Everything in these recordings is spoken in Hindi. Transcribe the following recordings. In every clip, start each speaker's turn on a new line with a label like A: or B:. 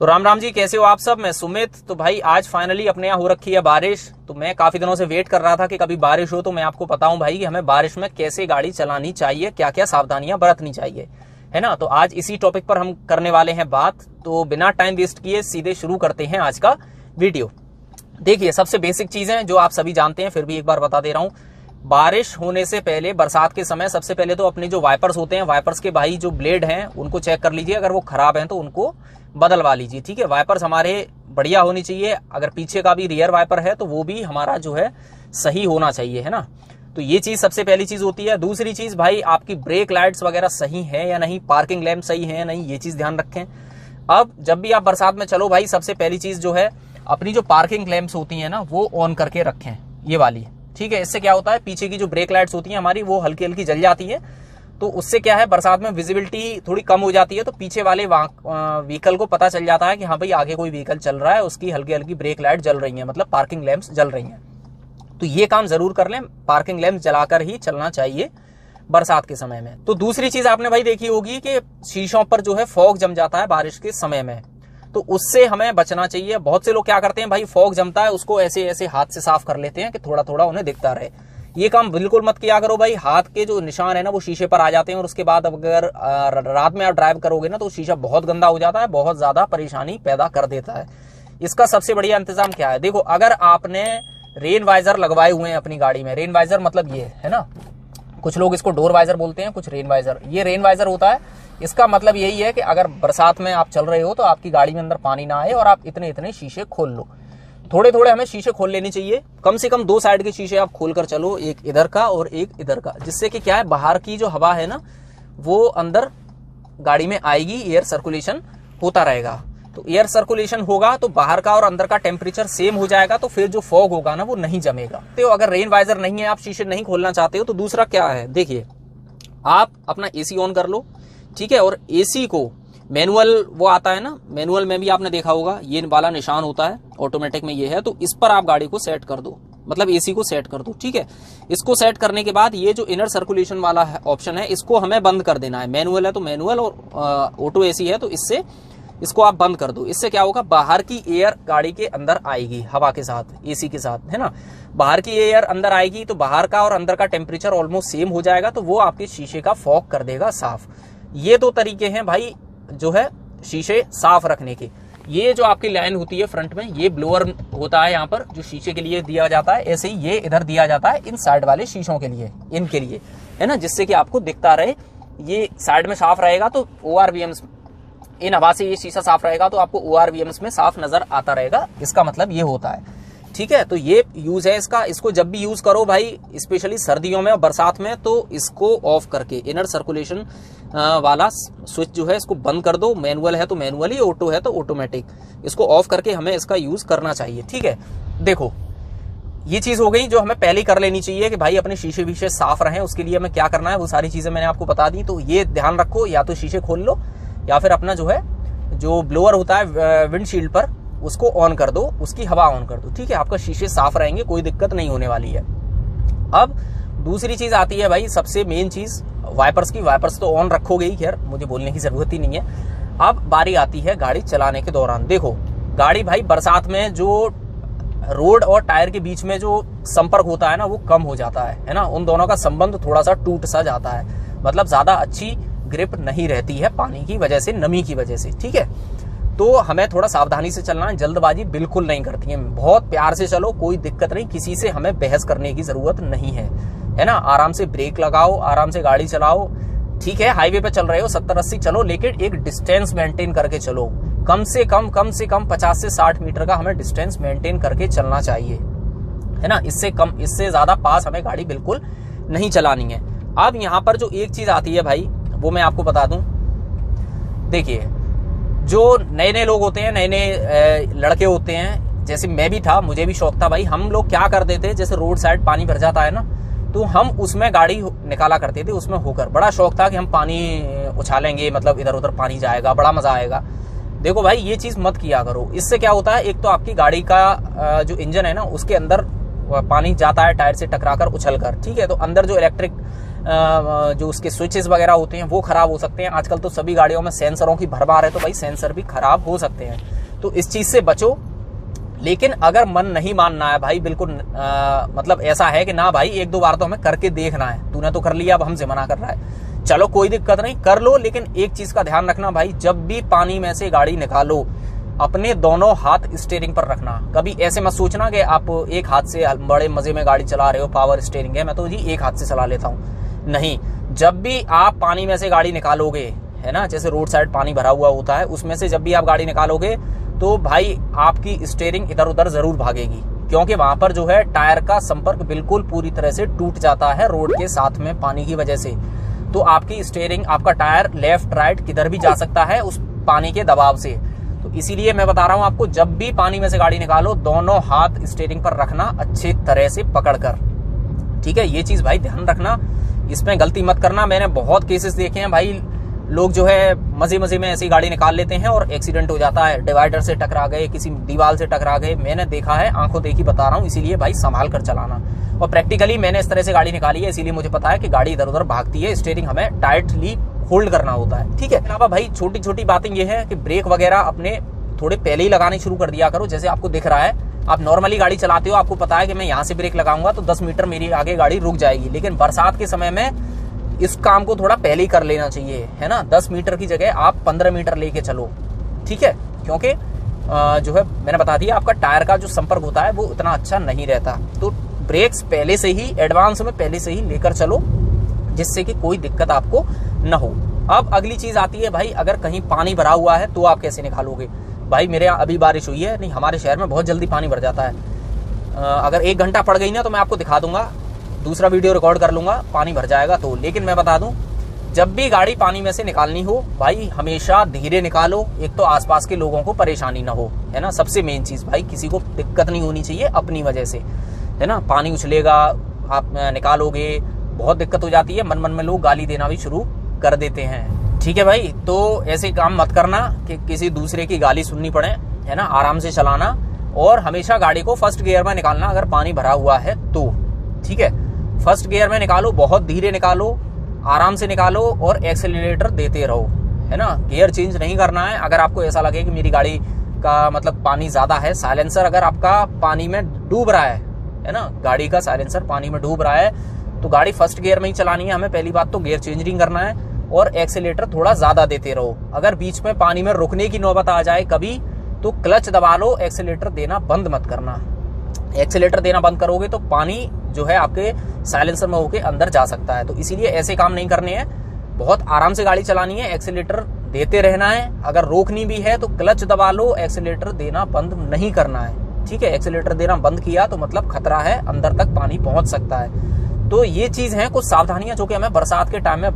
A: तो राम राम जी, कैसे हो आप सब। मैं सुमित। तो भाई आज फाइनली अपने यहाँ हो रखी है बारिश। तो मैं काफी दिनों से वेट कर रहा था कि कभी बारिश हो तो मैं आपको बताऊं भाई कि हमें बारिश में कैसे गाड़ी चलानी चाहिए, क्या क्या सावधानियां बरतनी चाहिए, है ना। तो आज इसी टॉपिक पर हम करने वाले हैं बात। तो बिना टाइम वेस्ट किए सीधे शुरू करते हैं आज का वीडियो। देखिए, सबसे बेसिक चीजें जो आप सभी जानते हैं, फिर भी एक बार बता दे रहा हूं। बारिश होने से पहले, बरसात के समय, सबसे पहले तो अपने जो वाइपर्स होते हैं, वाइपर्स के भाई जो ब्लेड हैं उनको चेक कर लीजिए। अगर वो खराब हैं तो उनको बदलवा लीजिए, ठीक है। वाइपर्स हमारे बढ़िया होनी चाहिए। अगर पीछे का भी रियर वाइपर है तो वो भी हमारा जो है सही होना चाहिए, है ना। तो ये चीज सबसे पहली चीज होती है। दूसरी चीज भाई, आपकी ब्रेक लाइट्स वगैरह सही है या नहीं, पार्किंग लैंप सही है या नहीं, ये चीज ध्यान रखें। अब जब भी आप बरसात में चलो भाई, सबसे पहली चीज जो है, अपनी जो पार्किंग लैंप्स होती है ना वो ऑन करके रखें, ये वाली, ठीक है। इससे क्या होता है, पीछे की जो ब्रेक लाइट्स होती हैं हमारी वो हल्की हल्की जल जाती है। तो उससे क्या है, बरसात में विजिबिलिटी थोड़ी कम हो जाती है। तो पीछे वाले व्हीकल को पता चल जाता है कि हाँ भाई आगे कोई व्हीकल चल रहा है, उसकी हल्की हल्की ब्रेक लाइट जल रही है, मतलब पार्किंग लैंप्स जल रही हैं। तो ये काम जरूर कर लें, पार्किंग लैंप जलाकर ही चलना चाहिए बरसात के समय में। तो दूसरी चीज आपने भाई देखी होगी कि शीशों पर जो है फॉग जम जाता है बारिश के समय में। तो उससे हमें बचना चाहिए। बहुत से लोग क्या करते हैं भाई, फॉग जमता है उसको ऐसे ऐसे हाथ से साफ कर लेते हैं कि थोड़ा थोड़ा उन्हें दिखता रहे। ये काम बिल्कुल मत किया करो भाई। हाथ के जो निशान है ना वो शीशे पर आ जाते हैं, और उसके बाद अगर रात में आप ड्राइव करोगे ना तो शीशा बहुत गंदा हो जाता है, बहुत ज्यादा परेशानी पैदा कर देता है। इसका सबसे बढ़िया इंतजाम क्या है, देखो, अगर आपने रेन वाइजर लगवाए हुए हैं अपनी गाड़ी में, रेन वाइजर मतलब ये है ना, कुछ लोग इसको डोर वाइजर बोलते हैं, कुछ रेन वाइजर। ये रेन वाइजर होता है। इसका मतलब यही है कि अगर बरसात में आप चल रहे हो तो आपकी गाड़ी में अंदर पानी ना आए और आप इतने इतने शीशे खोल लो। थोड़े थोड़े हमें शीशे खोल लेने चाहिए, कम से कम 2 साइड के शीशे आप खोल कर चलो, एक इधर का और एक इधर का, जिससे कि क्या है, बाहर की जो हवा है ना वो अंदर गाड़ी में आएगी, एयर सर्कुलेशन होता रहेगा। तो एयर सर्कुलेशन होगा तो बाहर का और अंदर का टेम्परेचर सेम हो जाएगा, तो फिर जो फॉग होगा ना वो नहीं जमेगा। तो अगर रेन वाइजर नहीं है, आप शीशे नहीं खोलना चाहते हो, तो दूसरा क्या है, देखिए, आप अपना एसी ऑन कर लो, ठीक है। और एसी को मैनुअल वो आता है ना, मैनुअल में भी आपने देखा होगा ये वाला निशान होता है, ऑटोमेटिक में ये है, तो इस पर आप गाड़ी को सेट कर दो, मतलब एसी को सेट कर दो, ठीक है। इसको सेट करने के बाद ये जो इनर सर्कुलेशन वाला ऑप्शन है इसको हमें बंद कर देना है। मैनुअल है तो मैनुअल, और ऑटो एसी है तो इससे इसको आप बंद कर दो। इससे क्या होगा, बाहर की एयर गाड़ी के अंदर आएगी हवा के साथ, एसी के साथ, है ना। बाहर की एयर अंदर आएगी तो बाहर का और अंदर का टेम्परेचर ऑलमोस्ट सेम हो जाएगा, तो वो आपके शीशे का फॉग कर देगा साफ। ये 2 तरीके हैं भाई जो है शीशे साफ रखने के। ये जो आपकी लाइन होती है फ्रंट में, ये ब्लोअर होता है यहाँ पर जो शीशे के लिए दिया जाता है, ऐसे ही ये इधर दिया जाता है इन साइड वाले शीशों के लिए, इनके लिए, है ना, जिससे कि आपको दिखता रहे। ये साइड में साफ रहेगा तो ORVMs, इन हवा से ये शीशा साफ रहेगा तो आपको ORVMs में साफ नजर आता रहेगा। इसका मतलब ये होता है, ठीक है। तो ये यूज है इसका। इसको जब भी यूज करो भाई, स्पेशली सर्दियों में और बरसात में, तो इसको ऑफ करके इनर सर्कुलेशन वाला स्विच जो है इसको बंद कर दो। मैनुअल है तो मैनुअली, ऑटो है तो ऑटोमेटिक, इसको ऑफ करके हमें इसका यूज करना चाहिए, ठीक है। देखो, ये चीज हो गई जो हमें पहले कर लेनी चाहिए कि भाई अपने शीशे विशे साफ रहें। उसके लिए हमें क्या करना है वो सारी चीजें मैंने आपको बता दी। तो ये ध्यान रखो, या तो शीशे खोल लो या फिर अपना जो है जो ब्लोअर होता है विंडशील्ड पर उसको ऑन कर दो, उसकी हवा ऑन कर दो, ठीक है। आपका शीशे साफ रहेंगे, कोई दिक्कत नहीं होने वाली है। अब दूसरी चीज आती है भाई, सबसे मेन चीज वाइपर्स की। वाइपर्स तो ऑन रखोगे ही, खैर मुझे बोलने की जरूरत ही नहीं है। अब बारी आती है गाड़ी चलाने के दौरान। देखो, गाड़ी भाई बरसात में जो रोड और टायर के बीच में जो संपर्क होता है ना वो कम हो जाता है ना। उन दोनों का संबंध थोड़ा सा टूट सा जाता है, मतलब ज्यादा अच्छी ग्रिप नहीं रहती है पानी की वजह से, नमी की वजह से, ठीक है। तो हमें थोड़ा सावधानी से चलना है, जल्दबाजी बिल्कुल नहीं करती है। बहुत प्यार से चलो, कोई दिक्कत नहीं, किसी से हमें बहस करने की जरूरत नहीं है ना। आराम से ब्रेक लगाओ, आराम से गाड़ी चलाओ, ठीक है। हाईवे पे चल रहे हो 70-80 चलो, लेकिन एक डिस्टेंस मेंटेन करके चलो। कम से कम 50 से 60 मीटर का हमें डिस्टेंस मेंटेन करके चलना चाहिए, है ना। इससे कम, इससे ज्यादा पास हमें गाड़ी बिल्कुल नहीं चलानी है। अब यहाँ पर जो एक चीज आती है भाई वो मैं आपको बता दूं। देखिए, जो नए नए लोग होते हैं, नए नए लड़के होते हैं, जैसे मैं भी था, मुझे भी शौक था भाई। हम लोग क्या करते थे, जैसे रोड साइड पानी भर जाता है ना, तो हम उसमें गाड़ी निकाला करते थे, उसमें होकर। बड़ा शौक था कि हम पानी उछालेंगे, मतलब इधर उधर पानी जाएगा, बड़ा मजा आएगा। देखो भाई, ये चीज मत किया करो। इससे क्या होता है, एक तो आपकी गाड़ी का जो इंजन है ना उसके अंदर पानी जाता है टायर से टकराकर, उछलकर, ठीक है। तो अंदर जो इलेक्ट्रिक जो उसके स्विचेस वगैरह होते हैं वो खराब हो सकते हैं। आजकल तो सभी गाड़ियों में सेंसरों की भरमार है, तो भाई सेंसर भी खराब हो सकते हैं, तो इस चीज से बचो। लेकिन अगर मन नहीं मानना है भाई, बिल्कुल मतलब ऐसा है कि ना भाई एक दो बार तो हमें करके देखना है, तूने तो कर लिया अब हमसे मना कर रहा है, चलो कोई दिक्कत नहीं कर लो। लेकिन एक चीज का ध्यान रखना भाई, जब भी पानी में से गाड़ी निकालो अपने दोनों हाथ स्टीयरिंग पर रखना। कभी ऐसे मत सोचना कि आप एक हाथ से बड़े मजे में गाड़ी चला रहे हो, पावर स्टीयरिंग है, मैं तो जी एक हाथ से चला लेता हूँ। नहीं, जब भी आप पानी में से गाड़ी निकालोगे, है ना, जैसे रोड साइड पानी भरा हुआ होता है, उसमें से जब भी आप गाड़ी निकालोगे तो भाई आपकी स्टीयरिंग इधर उधर जरूर भागेगी, क्योंकि वहां पर जो है टायर का संपर्क बिल्कुल पूरी तरह से टूट जाता है रोड के साथ में पानी की वजह से। तो आपकी स्टीयरिंग, आपका टायर लेफ्ट राइट किधर भी जा सकता है उस पानी के दबाव से। तो इसीलिए मैं बता रहा हूं आपको, जब भी पानी में से गाड़ी निकालो दोनों हाथ स्टीयरिंग पर रखना अच्छी तरह से पकड़कर, ठीक है। ये चीज भाई ध्यान रखना, इसमें गलती मत करना। मैंने बहुत केसेस देखे हैं भाई, लोग जो है मजे मजे में ऐसी गाड़ी निकाल लेते हैं और एक्सीडेंट हो जाता है, डिवाइडर से टकरा गए, किसी दीवार से टकरा गए, मैंने देखा है, आंखों देखी बता रहा हूँ। इसीलिए भाई संभाल कर चलाना, और प्रैक्टिकली मैंने इस तरह से गाड़ी निकाली है, इसीलिए मुझे पता है कि गाड़ी इधर उधर भागती है, स्टीयरिंग हमें टाइटली होल्ड करना होता है, ठीक है। अलावा भाई छोटी छोटी बातें ये है कि ब्रेक वगैरह अपने थोड़े पहले ही लगाने शुरू कर दिया करो। जैसे आपको दिख रहा है, आप नॉर्मली गाड़ी चलाते हो, आपको पता है कि मैं यहाँ से ब्रेक लगाऊंगा तो 10 मीटर मेरी आगे गाड़ी रुक जाएगी, लेकिन बरसात के समय में इस काम को थोड़ा पहले ही कर लेना चाहिए, है ना। 10 मीटर की जगह आप 15 मीटर लेके चलो, ठीक है, क्योंकि जो है मैंने बता दिया आपका टायर का जो संपर्क होता है वो उतना अच्छा नहीं रहता। तो ब्रेक्स पहले से ही एडवांस में पहले से ही लेकर चलो, जिससे कि कोई दिक्कत आपको न हो। अब अगली चीज आती है भाई, अगर कहीं पानी भरा हुआ है तो आप कैसे निकालोगे। भाई मेरे यहाँ अभी बारिश हुई है, नहीं हमारे शहर में बहुत जल्दी पानी भर जाता है। अगर 1 घंटा पड़ गई ना तो मैं आपको दिखा दूंगा, दूसरा वीडियो रिकॉर्ड कर लूंगा, पानी भर जाएगा तो। लेकिन मैं बता दूं, जब भी गाड़ी पानी में से निकालनी हो भाई हमेशा धीरे निकालो, एक तो आसपास के लोगों को परेशानी ना हो, है ना। सबसे मेन चीज भाई, किसी को दिक्कत नहीं होनी चाहिए अपनी वजह से, है ना। पानी उछलेगा, आप निकालोगे, बहुत दिक्कत हो जाती है, मन मन में लोग गाली देना भी शुरू कर देते हैं, ठीक है भाई। तो ऐसे काम मत करना कि किसी दूसरे की गाली सुननी पड़े, है ना। आराम से चलाना और हमेशा गाड़ी को फर्स्ट गियर में निकालना अगर पानी भरा हुआ है तो, ठीक है। फर्स्ट गियर में निकालो, बहुत धीरे निकालो, आराम से निकालो और एक्सेलरेटर देते रहो, है ना। गियर चेंज नहीं करना है। अगर आपको ऐसा लगे कि मेरी गाड़ी का मतलब पानी ज्यादा है, साइलेंसर अगर आपका पानी में डूब रहा है ना, गाड़ी का साइलेंसर पानी में डूब रहा है, तो गाड़ी फर्स्ट गियर में ही चलानी है हमें। पहली बात तो गियर चेंज नहीं करना है और एक्सेलरेटर थोड़ा ज्यादा देते रहो। अगर बीच में पानी में रुकने की नौबत आ जाए कभी, तो क्लच दबा लो, एक्सेलरेटर देना बंद मत करना। एक्सेलरेटर देना बंद करोगे तो पानी जो है आपके साइलेंसर में होके अंदर जा सकता है। तो इसीलिए ऐसे काम नहीं करने हैं, बहुत आराम से गाड़ी चलानी है, एक्सेलरेटर देते रहना है। अगर रोकनी भी है तो क्लच दबा लो, एक्सेलरेटर देना बंद नहीं करना है, ठीक है। एक्सेलरेटर देना बंद किया तो मतलब खतरा है, अंदर तक पानी पहुंच सकता है। तो ये चीज है, कुछ सावधानियां जो कि हमें बरसात के टाइम में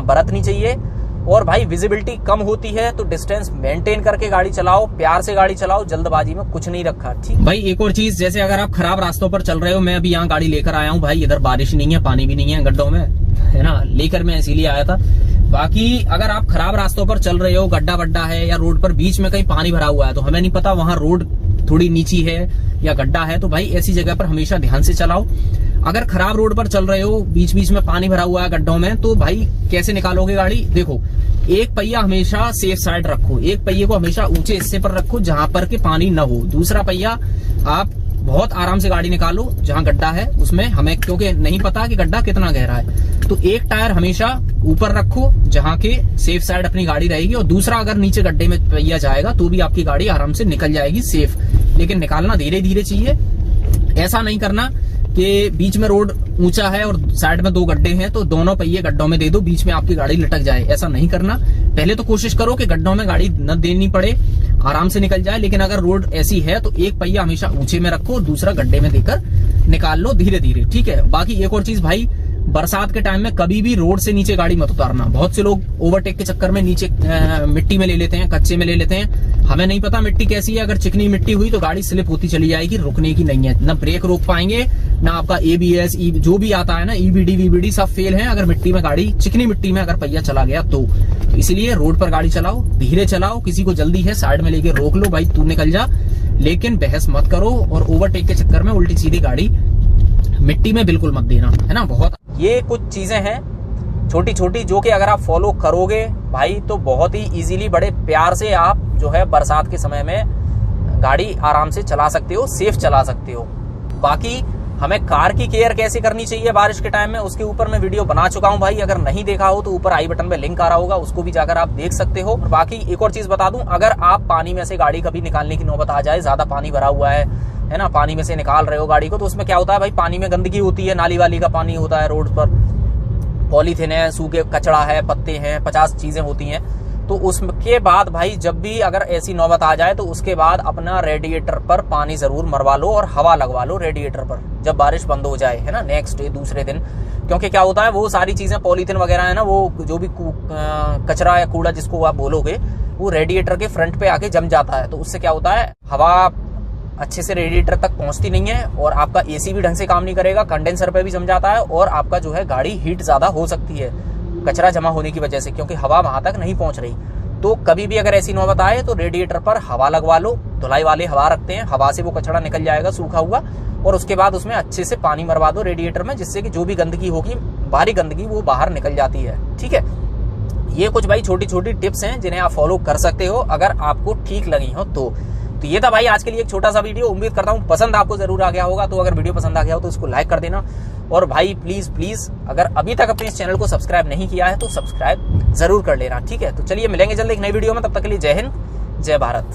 A: बरतनी चाहिए। और भाई विजिबिलिटी कम होती है तो डिस्टेंस मेंटेन करके गाड़ी चलाओ, प्यार से गाड़ी चलाओ, जल्दबाजी में कुछ नहीं रखा, ठीक भाई। एक और चीज, जैसे अगर आप खराब रास्तों पर चल रहे हो, मैं अभी यहाँ गाड़ी लेकर आया हूँ भाई, इधर बारिश नहीं है, पानी भी नहीं है गड्ढों में, है ना, लेकर मैं इसीलिए आया था। बाकी अगर आप खराब रास्तों पर चल रहे हो, गड्ढा वड्ढा है या रोड पर बीच में कहीं पानी भरा हुआ है, तो हमें नहीं पता वहां रोड थोड़ी नीची है या गड्ढा है, तो भाई ऐसी जगह पर हमेशा ध्यान से चलाओ। अगर खराब रोड पर चल रहे हो, बीच बीच में पानी भरा हुआ है गड्ढों में, तो भाई कैसे निकालोगे गाड़ी। देखो, एक पहिया हमेशा सेफ साइड रखो, एक पहिए को हमेशा ऊंचे हिस्से पर रखो जहां पर के पानी न हो। दूसरा पहिया आप बहुत आराम से गाड़ी निकालो, जहां गड्ढा है उसमें हमें, क्योंकि नहीं पता कि गड्ढा कितना गहरा है, तो एक टायर हमेशा ऊपर रखो जहां के सेफ साइड अपनी गाड़ी रहेगी, और दूसरा अगर नीचे गड्ढे में पहिया जाएगा तो भी आपकी गाड़ी आराम से निकल जाएगी सेफ। लेकिन निकालना धीरे धीरे चाहिए, ऐसा नहीं करना कि बीच में रोड ऊंचा है और साइड में 2 गड्ढे हैं तो दोनों पहिए गड्ढों में दे दो, बीच में आपकी गाड़ी लटक जाए, ऐसा नहीं करना। पहले तो कोशिश करो कि गड्ढों में गाड़ी न देनी पड़े, आराम से निकल जाए। लेकिन अगर रोड ऐसी है तो एक पहिया हमेशा ऊंचे में रखो और दूसरा गड्ढे में देकर निकाल लो धीरे धीरे, ठीक है। बाकी एक और चीज भाई, बरसात के टाइम में कभी भी रोड से नीचे गाड़ी मत उतारना। बहुत से लोग ओवरटेक के चक्कर में नीचे मिट्टी में ले लेते हैं, कच्चे में ले लेते हैं। हमें नहीं पता मिट्टी कैसी है, अगर चिकनी मिट्टी हुई तो गाड़ी स्लिप होती चली जाएगी, रुकने की नहीं है, ना ब्रेक रोक पाएंगे, ना आपका ABS जो भी आता है ना, EBD VBD सब फेल है अगर मिट्टी में गाड़ी, चिकनी मिट्टी में अगर पहिया चला गया तो। इसलिए रोड पर गाड़ी चलाओ, धीरे चलाओ, किसी को जल्दी है साइड में लेके रोक लो, भाई तू निकल जा, लेकिन बहस मत करो और ओवरटेक के चक्कर में उल्टी सीधी गाड़ी मिट्टी में बिल्कुल मत देना, है ना। बहुत ये कुछ चीजें हैं छोटी छोटी जो कि अगर आप फॉलो करोगे भाई तो बहुत ही इजीली बड़े प्यार से आप जो है बरसात के समय में गाड़ी आराम से चला सकते हो, सेफ चला सकते हो। बाकी हमें कार की केयर कैसे करनी चाहिए बारिश के टाइम में, उसके ऊपर मैं वीडियो बना चुका हूं भाई। अगर नहीं देखा हो तो ऊपर आई बटन पे लिंक आ रहा होगा, उसको भी जाकर आप देख सकते हो। और बाकी एक और चीज बता दूं, अगर आप पानी में से गाड़ी कभी निकालने की नौबत आ जाए, ज्यादा पानी भरा हुआ है ना, पानी में से निकाल रहे हो गाड़ी को, तो उसमें क्या होता है भाई, पानी में गंदगी होती है, नाली वाली का पानी होता है, रोड पर पॉलीथिन है, सूखे कचड़ा है, पत्ते हैं, 50 चीजें होती हैं। तो उसके बाद भाई जब भी अगर ऐसी नौबत आ जाए तो उसके बाद अपना रेडिएटर पर पानी जरूर मरवा लो और हवा लगवा लो रेडिएटर पर, जब बारिश बंद हो जाए, है ना, नेक्स्ट डे, दूसरे दिन। क्योंकि क्या होता है, वो सारी चीजें पॉलीथिन वगैरह है ना, वो जो भी कचरा या कूड़ा जिसको आप बोलोगे, वो रेडिएटर के फ्रंट पे आके जम जाता है। तो उससे क्या होता है, हवा अच्छे से रेडिएटर तक पहुंचती नहीं है और आपका एसी भी ढंग से काम नहीं करेगा, कंडेंसर पे भी जम जाता है और आपका जो है गाड़ी हीट ज्यादा हो सकती है कचरा जमा होने की वजह से, क्योंकि हवा वहां तक नहीं पहुंच रही। तो कभी भी अगर ऐसी नौबत आए तो रेडिएटर पर हवा लगवा लो, धुलाई वाले हवा रखते हैं, हवा से वो कचरा निकल जाएगा सूखा हुआ, और उसके बाद उसमें अच्छे से पानी मरवा दो रेडिएटर में, जिससे कि जो भी गंदगी होगी, बाहरी गंदगी, वो बाहर निकल जाती है। ठीक है, ये कुछ भाई छोटी छोटी टिप्स हैं जिन्हें आप फॉलो कर सकते हो अगर आपको ठीक लगी हो तो ये था भाई आज के लिए एक छोटा सा वीडियो। उम्मीद करता हूँ पसंद आपको जरूर आ गया होगा। तो अगर वीडियो पसंद आ गया हो तो इसको लाइक कर देना, और भाई प्लीज अगर अभी तक अपने इस चैनल को सब्सक्राइब नहीं किया है तो सब्सक्राइब जरूर कर लेना। ठीक है, तो चलिए मिलेंगे जल्द एक नई वीडियो में, तब तक के लिए जय हिंद, जय भारत।